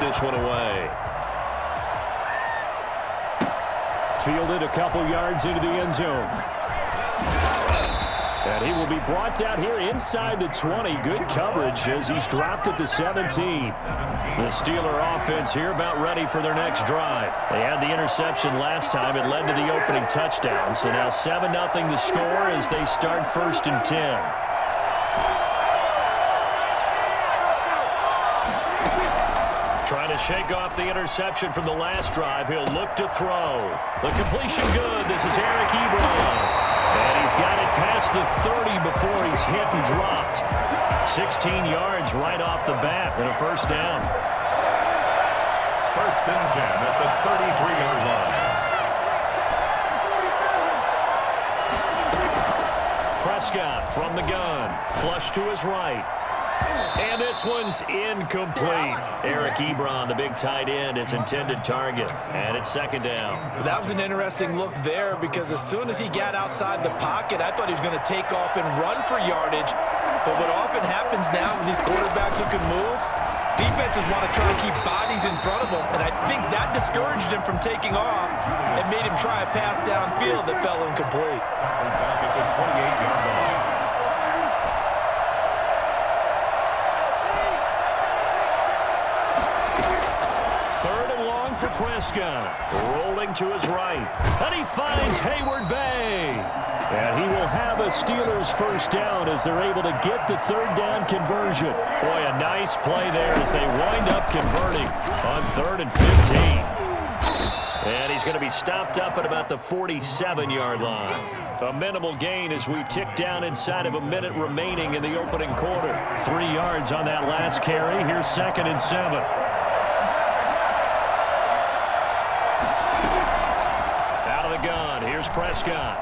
this one away. Fielded a couple yards into the end zone. And he will be brought down here inside the 20. Good coverage as he's dropped at the 17. The Steeler offense here about ready for their next drive. They had the interception last time. It led to the opening touchdown. So now 7-0 to score as they start 1st and 10. Trying to shake off the interception from the last drive. He'll look to throw. The completion good. This is Eric Ebron. And he's got it past the 30 before he's hit and dropped. 16 yards right off the bat and a first down. 1st and 10 at the 33-yard line. Prescott from the gun. Flush to his right. And this one's incomplete. Eric Ebron, the big tight end, his intended target. And it's 2nd down. That was an interesting look there because as soon as he got outside the pocket, I thought he was going to take off and run for yardage. But what often happens now with these quarterbacks who can move, defenses want to try to keep bodies in front of them. And I think that discouraged him from taking off and made him try a pass downfield that fell incomplete. Back at the 28-yard line. For Prescott, rolling to his right, and he finds Hayward Bay. And he will have a Steelers first down as they're able to get the 3rd down conversion. Boy, a nice play there as they wind up converting on 3rd and 15. And he's going to be stopped up at about the 47-yard line. A minimal gain as we tick down inside of a minute remaining in the opening quarter. 3 yards on that last carry. Here's 2nd and 7. Here's Prescott.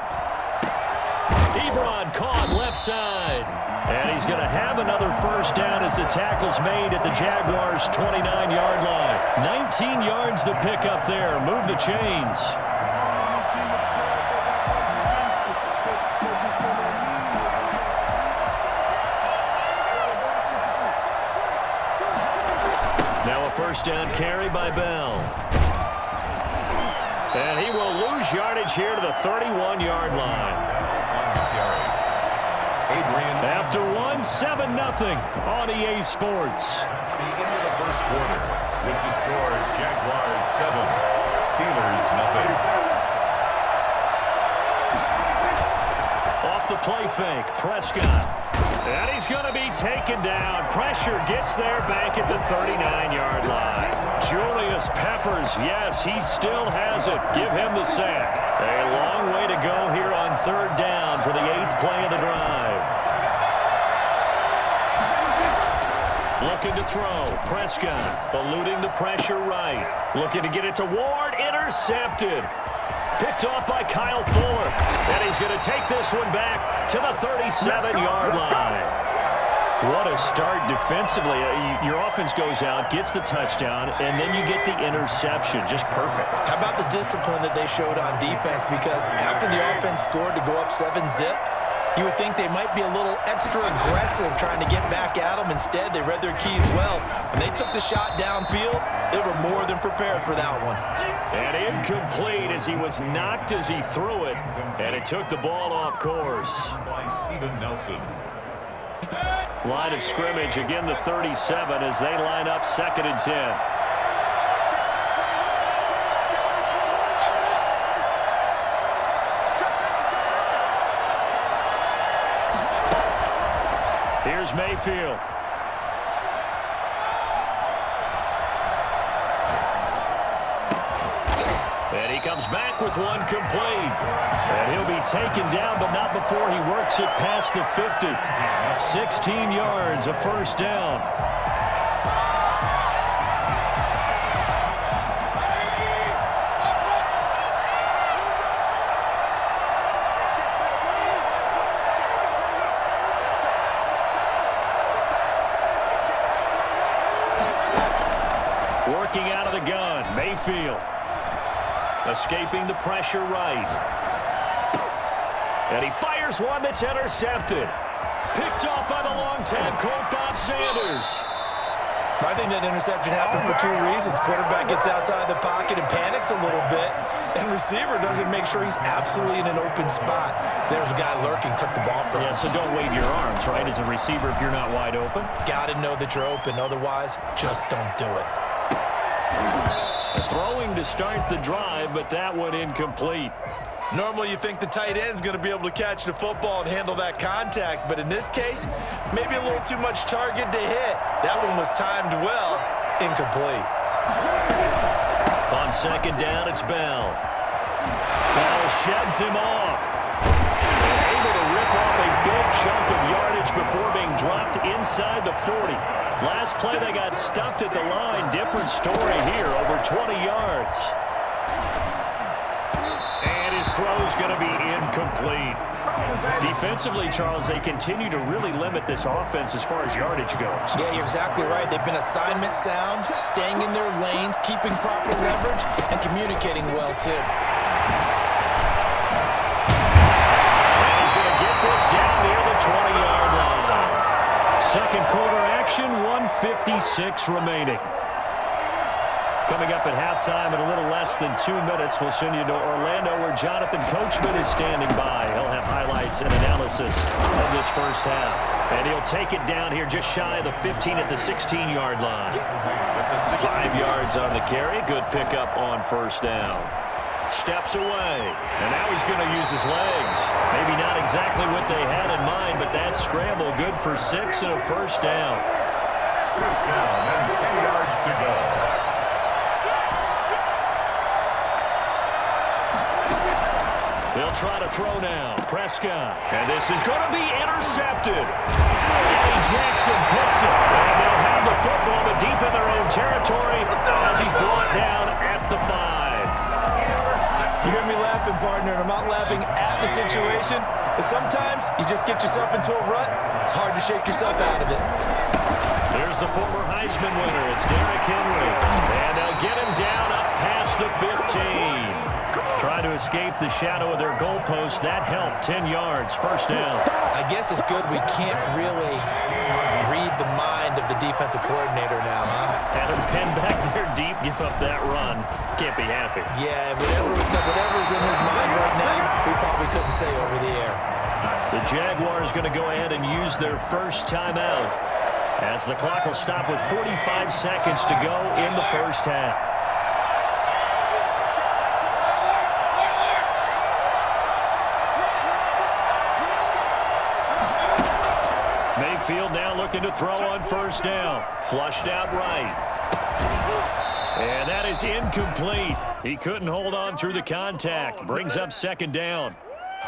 Ebron caught left side. And he's going to have another first down as the tackle's made at the Jaguars' 29-yard line. 19 yards to pick up there. Move the chains. Now a first down carry by Bell. And he will lose yardage here to the 31-yard line. After 7-0 on EA Sports. The end of the first quarter with the score Jaguars 7, Steelers nothing. Off the play fake, Prescott. And he's going to be taken down. Pressure gets there back at the 39-yard line. Julius Peppers, yes, he still has it. Give him the sack. A long way to go here on 3rd down for the 8th play of the drive. Looking to throw. Prescott eluding the pressure right. Looking to get it to Ward. Intercepted. Picked off by Kyle Fuller. And he's going to take this one back to the 37-yard line. What a start defensively. Your offense goes out, gets the touchdown, and then you get the interception. Just perfect. How about the discipline that they showed on defense? Because after the offense scored to go up 7-zip, you would think they might be a little extra aggressive trying to get back at them. Instead, they read their keys well. When they took the shot downfield, they were more than prepared for that one. And incomplete as he was knocked as he threw it, and it took the ball off course. By Steven Nelson. Line of scrimmage, again the 37 as they line up 2nd and 10. Here's Mayfield. And he comes back with one complete. And he'll be taken down, but not before he works it past the 50. 16 yards, a first down. Working out of the gun, Mayfield. Escaping the pressure right. And he fires one that's intercepted. Picked off by the long-time Colt Bob Sanders. I think that interception happened for two reasons. Quarterback gets outside the pocket and panics a little bit, and receiver doesn't make sure he's absolutely in an open spot. So there's a guy lurking, took the ball from him. Yeah, so don't wave your arms, right, as a receiver if you're not wide open. Got to know that you're open. Otherwise, just don't do it. Throwing to start the drive, but that one incomplete. Normally you think the tight end's going to be able to catch the football and handle that contact, but in this case, maybe a little too much target to hit. That one was timed well, incomplete. On second down, it's Bell. Bell sheds him off. Able to rip off a big chunk of yardage before being dropped inside the 40. Last play, they got stuffed at the line. Different story here, over 20 yards. His throw is going to be incomplete. Defensively, Charles, they continue to really limit this offense as far as yardage goes. Yeah, you're exactly right. They've been assignment sound, staying in their lanes, keeping proper leverage, and communicating well, too. He's going to get this down near the 20-yard line. Second quarter action, 1:56 remaining. Coming up at halftime in a little less than 2 minutes, we'll send you to Orlando where Jonathan Coachman is standing by. He'll have highlights and analysis of this first half. And he'll take it down here just shy of the 15 at the 16-yard line. 5 yards on the carry. Good pickup on first down. Steps away. And now he's going to use his legs. Maybe not exactly what they had in mind, but that scramble good for 6 and a first down. First down and 10 yards to go. They'll try to throw now. Prescott. And this is going to be intercepted. Eddie Jackson picks it. And they'll have the football, but deep in their own territory as he's brought down at the 5. You hear me laughing, partner, and I'm not laughing at the situation. But sometimes you just get yourself into a rut. It's hard to shake yourself out of it. Here's the former Heisman winner. It's Derrick Henry. And they'll get him down up past the 15. Trying to escape the shadow of their goalpost. That helped. 10 yards. First down. I guess it's good we can't really read the mind of the defensive coordinator now, huh? Had him pinned back there deep, give up that run. Can't be happy. Yeah, whatever's in his mind right now, we probably couldn't say over the air. The Jaguars going to go ahead and use their first timeout as the clock will stop with 45 seconds to go in the first half. Mayfield now looking to throw on first down. Flushed out right. And that is incomplete. He couldn't hold on through the contact. Brings up second down.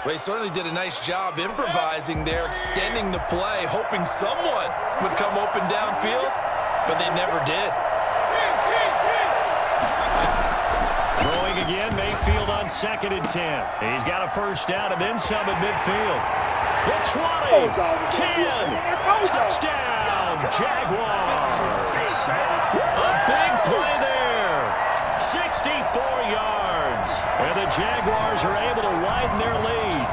Well, he certainly did a nice job improvising there, extending the play, hoping someone would come open downfield, but they never did. Throwing again, Mayfield on second and 10. He's got a first down and then some at midfield. The 20, 10, touchdown, Jaguars. A big play there, 64 yards. And the Jaguars are able to widen their lead.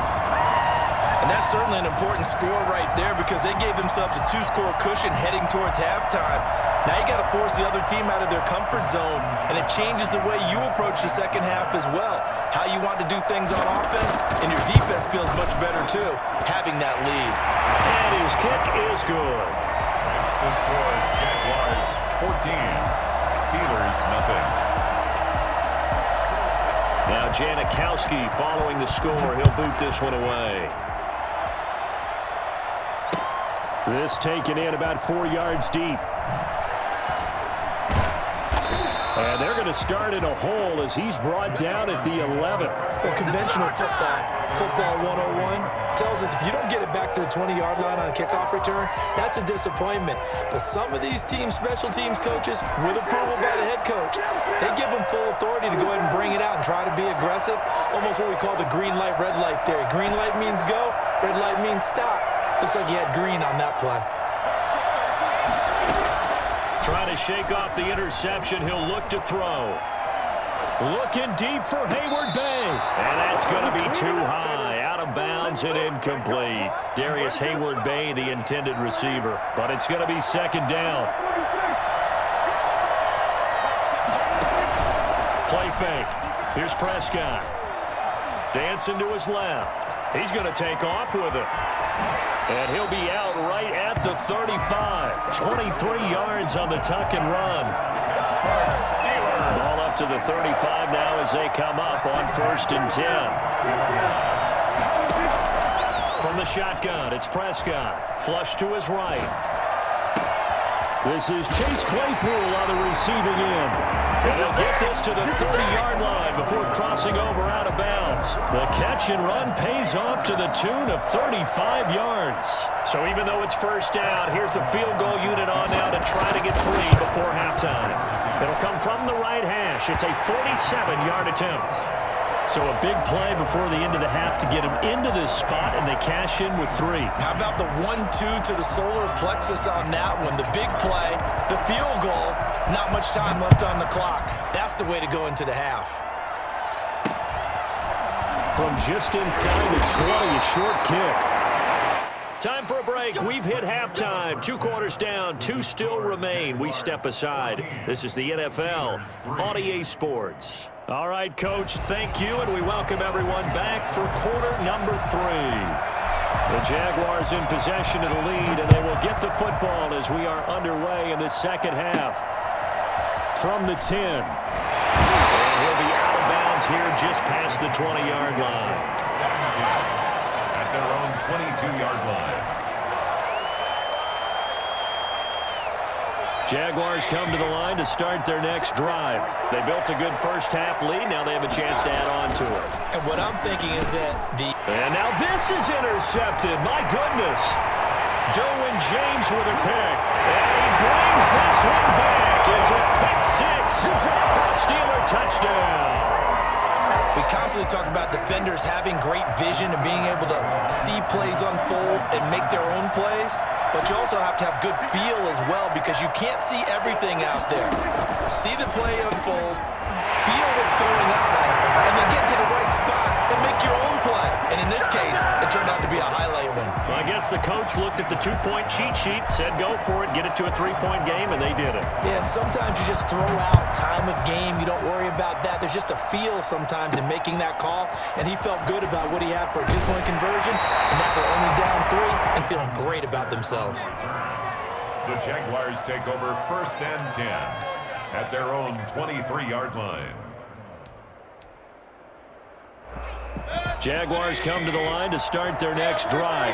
And that's certainly an important score right there because they gave themselves a 2-score cushion heading towards halftime. Now you got to force the other team out of their comfort zone, and it changes the way you approach the second half as well. How you want to do things on offense, and your defense feels much better too, having that lead. And his kick is good. The score, Jaguars 14, Steelers nothing. Now Janikowski following the score. He'll boot this one away. This taken in about 4 yards deep. And they're going to start in a hole as he's brought down at the 11. Well, conventional football 101, tells us if you don't get it back to the 20-yard line on a kickoff return, that's a disappointment. But some of these special teams coaches, with approval by the head coach, they give them full authority to go ahead and bring it out and try to be aggressive, almost what we call the green light, red light theory. Green light means go, red light means stop. Looks like he had green on that play. Trying to shake off the interception. He'll look to throw. Looking deep for Hayward Bay. And that's going to be too high. Out of bounds and incomplete. Darius Hayward Bay, the intended receiver. But it's going to be second down. Play fake. Here's Prescott. Dancing to his left. He's going to take off with it. And he'll be out right at the 35. 23 yards on the tuck and run. Ball up to the 35 now as they come up on 1st and 10. From the shotgun, it's Prescott. Flush to his right. This is Chase Claypool on the receiving end. And he'll get this to the 30-yard line before crossing over out of bounds. The catch and run pays off to the tune of 35 yards. So even though it's 1st down, here's the field goal unit on now to try to get 3 before halftime. It'll come from the right hash. It's a 47-yard attempt. So a big play before the end of the half to get him into this spot, and they cash in with 3. How about the 1-2 to the solar plexus on that one? The big play, the field goal, not much time left on the clock. That's the way to go into the half. From just inside the 20, a short kick. Time for a break. We've hit halftime. 2 quarters down, 2 still remain. We step aside. This is the NFL on EA Sports. All right, Coach, thank you, and we welcome everyone back for quarter number 3. The Jaguars in possession of the lead, and they will get the football as we are underway in the second half. From the 10. And he'll be out of bounds here just past the 20-yard line. At their own 22-yard line. Jaguars come to the line to start their next drive. They built a good first-half lead. Now they have a chance to add on to it. And what I'm thinking is that And now this is intercepted. My goodness. Derwin James with a pick. And he brings this one back. It's a pick 6 for a Steeler touchdown. we constantly talk about defenders having great vision and being able to see plays unfold and make their own plays. But you also have to have good feel as well because you can't see everything out there. See the play unfold, feel what's going on, and then get to the right spot and make your own play. And in this case, it turned out to be a highlight one. Well, I guess the coach looked at the two-point cheat sheet, said go for it, get it to a three-point game, and they did it. Yeah, and sometimes you just throw out time of game. You don't worry about that. There's just a feel sometimes in making that call, and he felt good about what he had for a two-point conversion, and now they're only down 3 and feeling great about themselves. The Jaguars take over 1st and 10 at their own 23-yard line. Jaguars come to the line to start their next drive.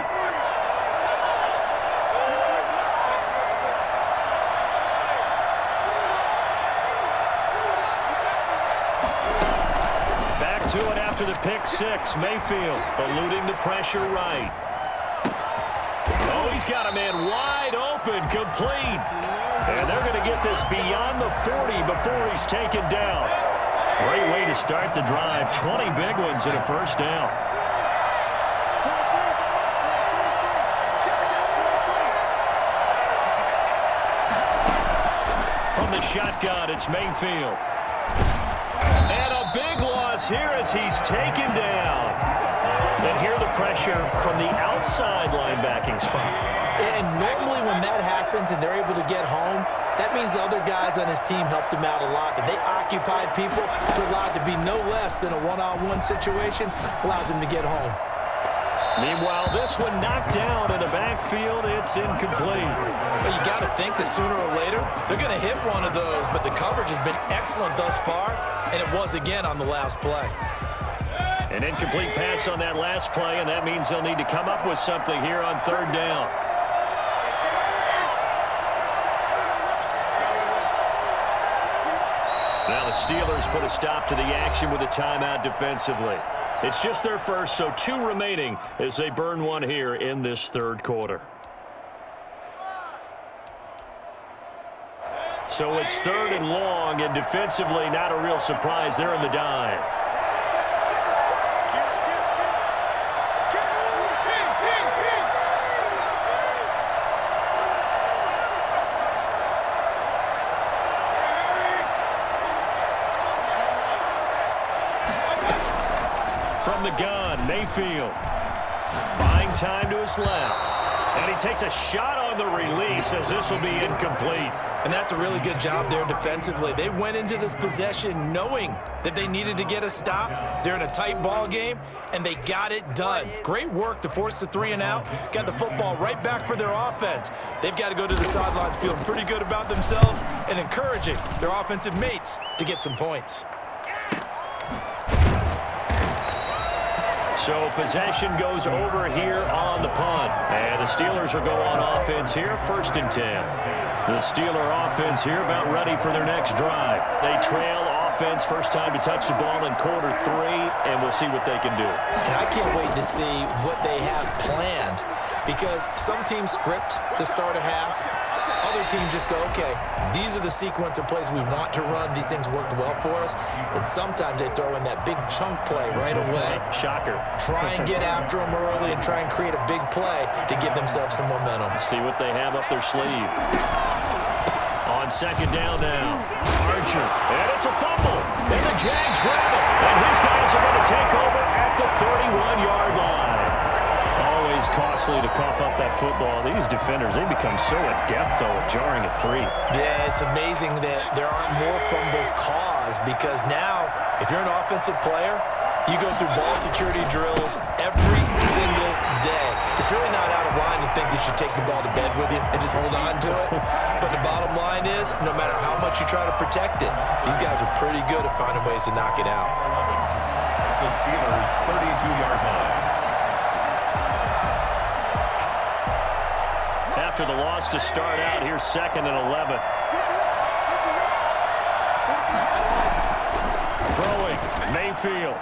Back to it after the pick 6. Mayfield eluding the pressure right. Oh, he's got a man wide open, complete. And they're going to get this beyond the 40 before he's taken down. Great way to start the drive. 20 big ones and a first down. From the shotgun, it's Mayfield. And a big loss here as he's taken down. And here the pressure from the outside linebacking spot. And normally when that happens and they're able to get home, that means the other guys on his team helped him out a lot. That they occupied people to allow it to be no less than a one-on-one situation, allows him to get home. Meanwhile, this one knocked down in the backfield. It's incomplete. But you got to think that sooner or later, they're going to hit one of those. But the coverage has been excellent thus far, and it was again on the last play. An incomplete pass on that last play, and that means they'll need to come up with something here on 3rd down. Now the Steelers put a stop to the action with a timeout defensively. It's just their first, so 2 remaining as they burn one here in this 3rd quarter. So it's 3rd and long, and defensively not a real surprise. They're in the dime. From the gun, Mayfield. Buying time to his left. And he takes a shot on the release as this will be incomplete. And that's a really good job there defensively. They went into this possession knowing that they needed to get a stop. They're in a tight ball game, and they got it done. Great work to force the 3 and out. Got the football right back for their offense. They've got to go to the sidelines feeling pretty good about themselves and encouraging their offensive mates to get some points. So possession goes over here on the punt. And the Steelers will go on offense here, 1st and 10. The Steeler offense here about ready for their next drive. They trail offense, first time to touch the ball in quarter 3, and we'll see what they can do. And I can't wait to see what they have planned, because some teams script to start a half. Other teams just go, okay, these are the sequence of plays we want to run. These things worked well for us. And sometimes they throw in that big chunk play right away. Shocker. Try and get after them early and try and create a big play to give themselves some momentum. See what they have up their sleeve. On 2nd down now, Archer, and it's a fumble. And the Jags grab it. And his guys are going to take over at the 31-yard line. Always costly to cough up that football. These defenders, they become so adept, though, at jarring it free. Yeah, it's amazing that there aren't more fumbles caused, because now, if you're an offensive player, you go through ball security drills every single day. It's really not out of line to think that you take the ball to bed with you and just hold on to it. But the bottom line is, no matter how much you try to protect it, these guys are pretty good at finding ways to knock it out. The Steelers' 32-yard line. After the loss to start out, here's 2nd and 11. Throwing, Mayfield.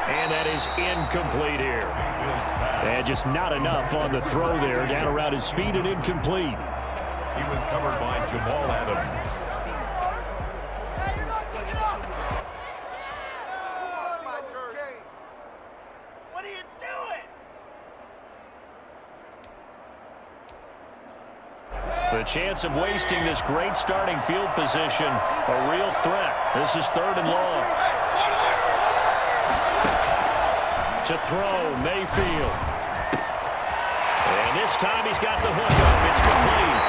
And that is incomplete here. And just not enough on the throw there. Down around his feet and incomplete. He was covered by Jamal Adams. What are you doing? The chance of wasting this great starting field position, a real threat. This is 3rd and long. To throw, Mayfield. And this time he's got the hook up. It's complete.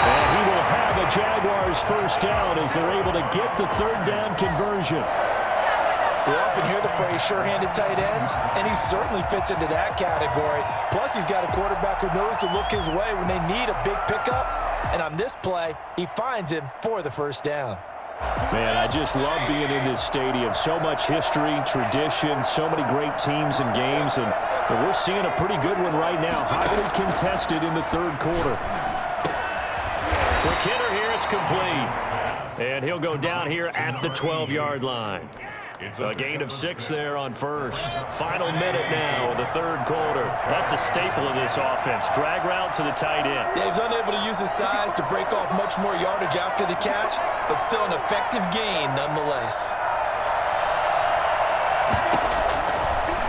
And he will have a Jaguars 1st down as they're able to get the 3rd down conversion. We often hear the phrase sure-handed tight ends, and he certainly fits into that category. Plus, he's got a quarterback who knows to look his way when they need a big pickup. And on this play, he finds him for the 1st down. Man, I just love being in this stadium. So much history, tradition, so many great teams and games, and we're seeing a pretty good one right now. Highly contested in the 3rd quarter. Quick hitter here, it's complete. And he'll go down here at the 12-yard line. A gain of 6 there on 1st. Final minute now of the 3rd quarter. That's a staple of this offense. Drag route to the tight end. Yeah, he's unable to use his size to break off much more yardage after the catch, but still an effective gain nonetheless.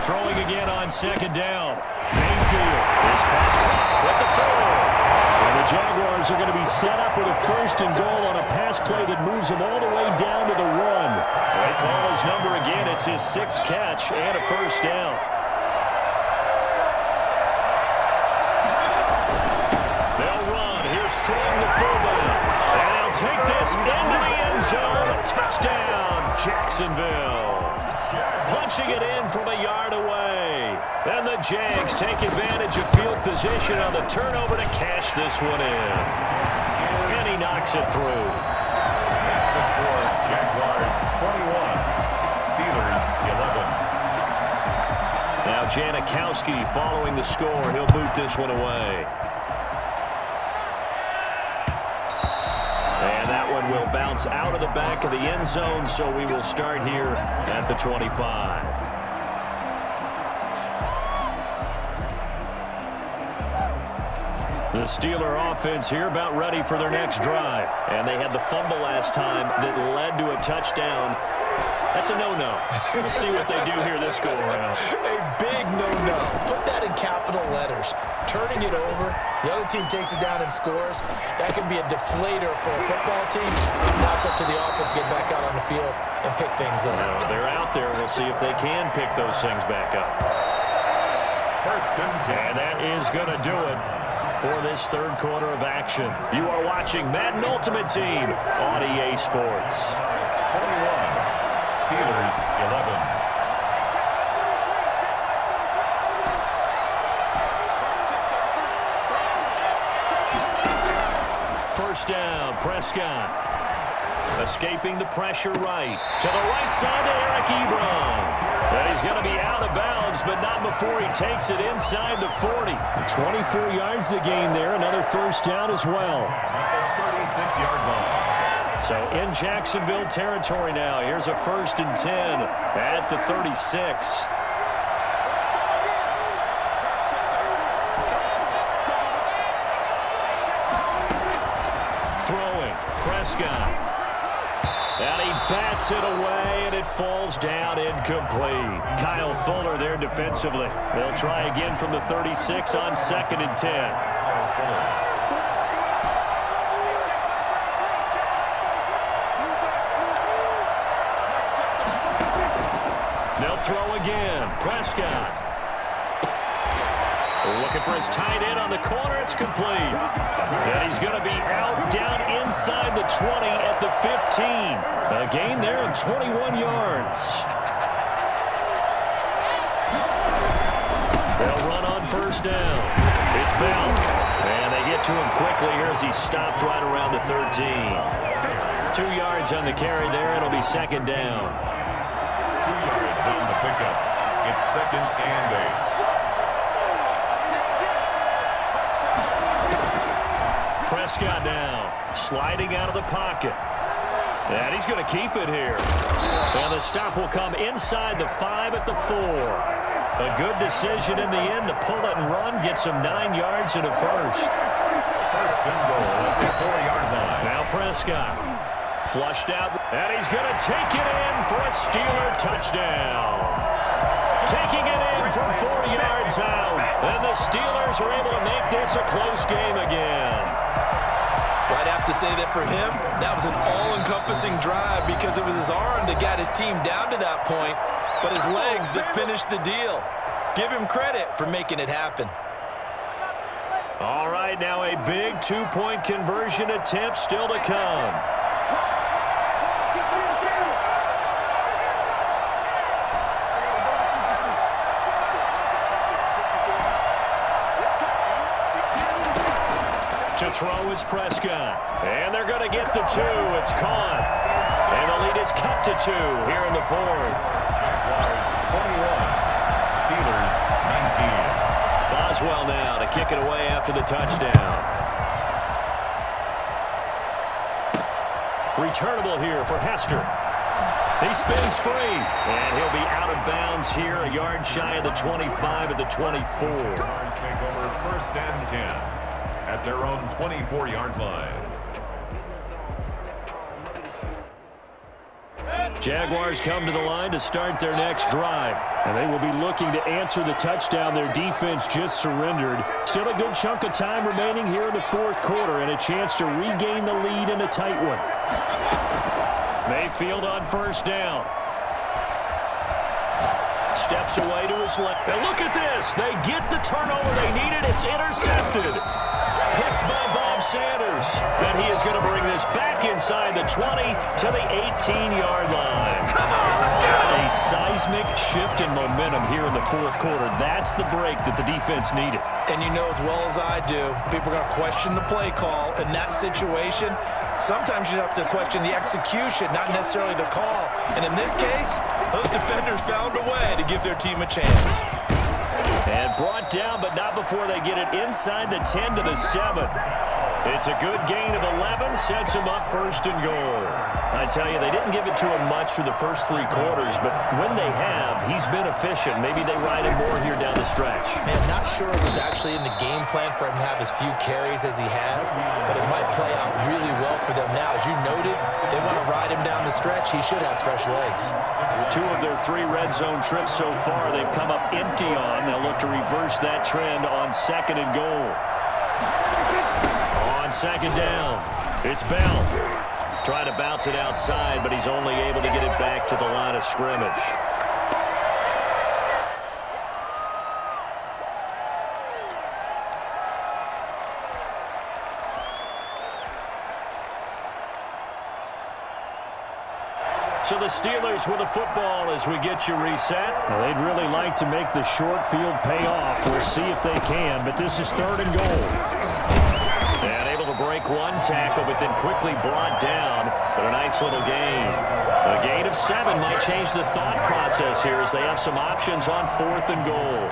Throwing again on 2nd down. Mayfield is past with the throw. And the Jaguars are going to be set up with a 1st and goal on a pass play that moves them all the way down to the 1. They call his number again. It's his 6th catch and a 1st down. They'll run. Here's Strong the fullback. And they'll take this into the end zone. Touchdown, Jacksonville. Punching it in from a yard away. And the Jags take advantage of field position on the turnover to cash this one in. And he knocks it through. That's the score. Jaguars 21. Steelers 11. Now Janikowski following the score. He'll boot this one away. And that one will bounce out of the back of the end zone, so we will start here at the 25. The Steeler offense here about ready for their next drive. And they had the fumble last time that led to a touchdown. That's a no-no. We'll see what they do here this go-around. A big no-no. Put that in capital letters. Turning it over, the other team takes it down and scores. That can be a deflator for a football team. Now it's up to the offense to get back out on the field and pick things up. Well, they're out there. We'll see if they can pick those things back up. 1st and 10. And that is going to do it for this third quarter of action. You are watching Madden Ultimate Team on EA Sports. 21, Steelers 11. First down, Prescott. Escaping the pressure right. To the right side to Eric Ebron. And he's going to be out of bounds, but not before he takes it inside the 40. 24 yards to gain there. Another first down as well. At the 36-yard line. So in Jacksonville territory now. Here's a 1st and 10 at the 36. Throwing, Prescott. And he bats it away, and it falls down incomplete. Kyle Fuller there defensively. They'll try again from the 36 on 2nd and 10. They'll throw again. Prescott. Looking for his tight end on the corner. It's complete. And he's going to be out down inside the 20 at the 15. A gain there of 21 yards. They'll run on first down. It's Bell. And they get to him quickly here as he stopped right around the 13. 2 yards on the carry there. It'll be 2nd down. 2 yards on the pickup. It's 2nd and 8. Prescott now, sliding out of the pocket. And he's going to keep it here. And the stop will come inside the 5 at the 4. A good decision in the end to pull it and run, gets him 9 yards and a first. 1st and goal at the 4-yard line. Now Prescott, flushed out, and he's going to take it in for a Steeler touchdown. Taking it in from 4 yards out. And the Steelers are able to make this a close game again. I'd have to say that for him, that was an all-encompassing drive because it was his arm that got his team down to that point, but his legs that finished the deal. Give him credit for making it happen. All right, now a big 2-point conversion attempt still to come. To throw is Prescott. And they're going to get the 2. It's caught. And the lead is cut to 2 here in the 4th. Jaguars 21, Steelers 19. Boswell now to kick it away after the touchdown. Returnable here for Hester. He spins free. And he'll be out of bounds here, a yard shy of the 25 at the 24. Jaguars take over 1st and 10. At their own 24-yard line. Jaguars come to the line to start their next drive. And they will be looking to answer the touchdown their defense just surrendered. Still a good chunk of time remaining here in the 4th quarter and a chance to regain the lead in a tight one. Mayfield on first down. Steps away to his left. And look at this. They get the turnover they needed. It's intercepted. Picked by Bob Sanders. And he is going to bring this back inside the 20 to the 18-yard line. A seismic shift in momentum here in the 4th quarter. That's the break that the defense needed. And you know as well as I do, people are going to question the play call. In that situation, sometimes you have to question the execution, not necessarily the call. And in this case, those defenders found a way to give their team a chance. And brought down, but not before they get it inside the 10 to the 7. It's a good gain of 11, sets him up 1st and goal. I tell you, they didn't give it to him much for the first 3 quarters, but when they have, he's been efficient. Maybe they ride him more here down the stretch. Man, not sure it was actually in the game plan for him to have as few carries as he has, but it might play out really well for them now. As you noted, if they want to ride him down the stretch, he should have fresh legs. 2 of their 3 red zone trips so far, they've come up empty on. They'll look to reverse that trend on 2nd and goal. On 2nd down, it's Bell. Trying to bounce it outside, but he's only able to get it back to the line of scrimmage. So the Steelers with the football as we get you reset. Well, they'd really like to make the short field pay off. We'll see if they can, but this is 3rd and goal. And able to break one tackle, but then quickly brought down. But a nice little gain. A gain of 7 might change the thought process here as they have some options on 4th and goal.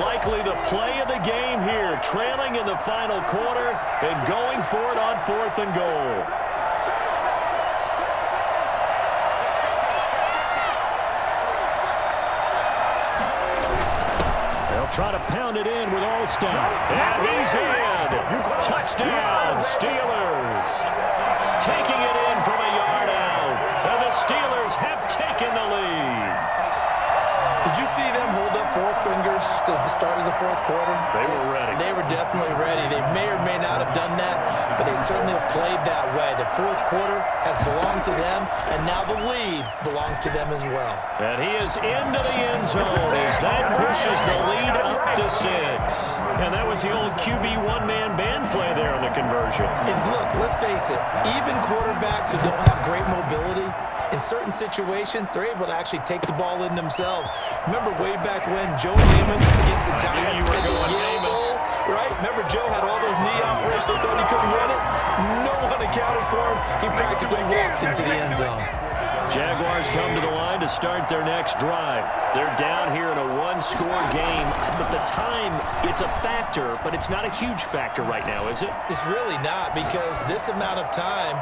Likely the play of the game here, trailing in the final quarter and going for it on 4th and goal. They'll try to pound it in with Alston. And he's in. Touchdown, Steelers. Taking it in from a yard out. And the Steelers have taken the lead. Did you see them hold up 4 fingers to the start of the 4th quarter? They were ready. They were definitely ready. They may or may not have done that, but they certainly have played that way. The 4th quarter has belonged to them, and now the lead belongs to them as well. And he is into the end zone as that pushes the lead up to 6. And that was the old QB one-man band play there in the conversion. And look, let's face it, even quarterbacks who don't have great mobility, in certain situations, they're able to actually take the ball in themselves. Remember way back when Joe Namath against the Giants did the Yale Bowl, right? Remember Joe had all those knee operations. They thought he couldn't run it. No one accounted for him. He practically walked into the end zone. Jaguars come to the line to start their next drive. They're down here in a 1-score game, but the time, it's a factor, but it's not a huge factor right now, is it? It's really not, because this amount of time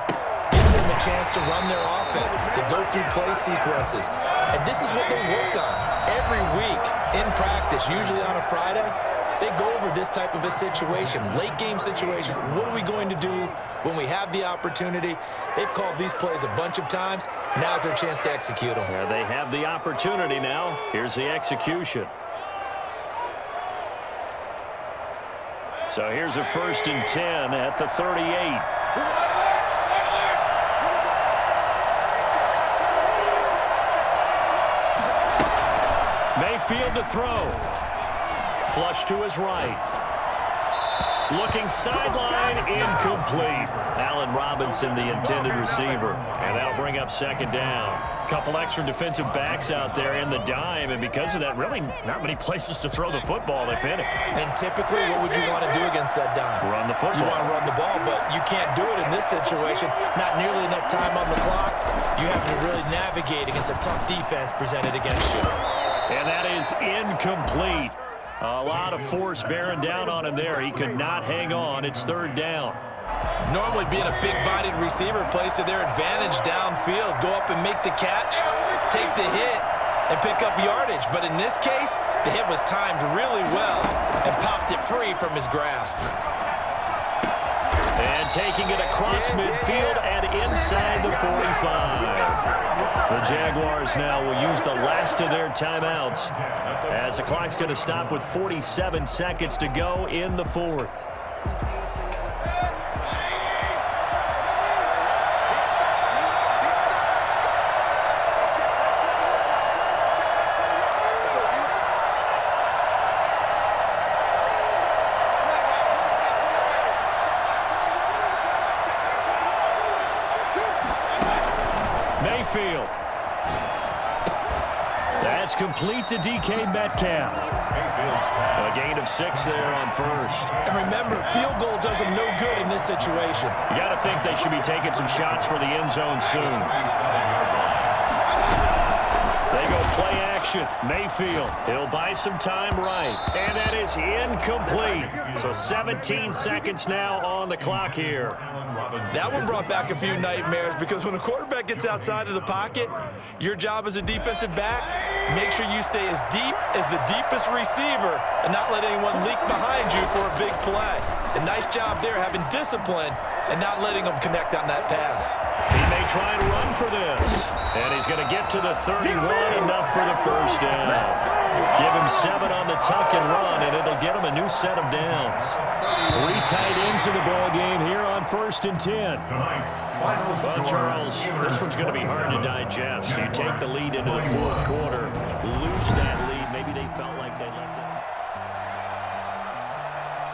gives them a chance to run their offense, to go through play sequences. And this is what they work on every week in practice, usually on a Friday. They go over this type of a situation, late game situation. What are we going to do when we have the opportunity? They've called these plays a bunch of times. Now's their chance to execute them. Yeah, they have the opportunity now. Here's the execution. So here's a 1st and 10 at the 38. Mayfield to throw. Flush to his right. Looking sideline, incomplete. Allen Robinson, the intended receiver. And that'll bring up 2nd down. Couple extra defensive backs out there in the dime, and because of that, really not many places to throw the football, if any. And typically, what would you want to do against that dime? Run the football. You want to run the ball, but you can't do it in this situation. Not nearly enough time on the clock. You have to really navigate against a tough defense presented against you. And that is incomplete. A lot of force bearing down on him there. He could not hang on. It's 3rd down. Normally being a big-bodied receiver plays to their advantage downfield. Go up and make the catch, take the hit, and pick up yardage. But in this case, the hit was timed really well and popped it free from his grasp. And taking it across midfield and inside the 45. The Jaguars now will use the last of their timeouts as the clock's going to stop with 47 seconds to go in the 4th. Mayfield. That's complete to DK Metcalf. A gain of 6 there on 1st. And remember, field goal does them no good in this situation. You got to think they should be taking some shots for the end zone soon. They go play action. Mayfield, he'll buy some time right. And that is incomplete. So 17 seconds now on the clock here. That one brought back a few nightmares because when a quarterback gets outside of the pocket, your job as a defensive back, make sure you stay as deep as the deepest receiver and not let anyone leak behind you for a big play. A nice job there having discipline and not letting them connect on that pass. He may try and run for this. And he's going to get to the 31, enough for the 1st down. Give him 7 on the tuck and run, and it'll get him a new set of downs. 3 tight ends in the ball game here on 1st and 10. Well, Charles, this one's going to be hard to digest. You take the lead into the 4th quarter, lose that lead.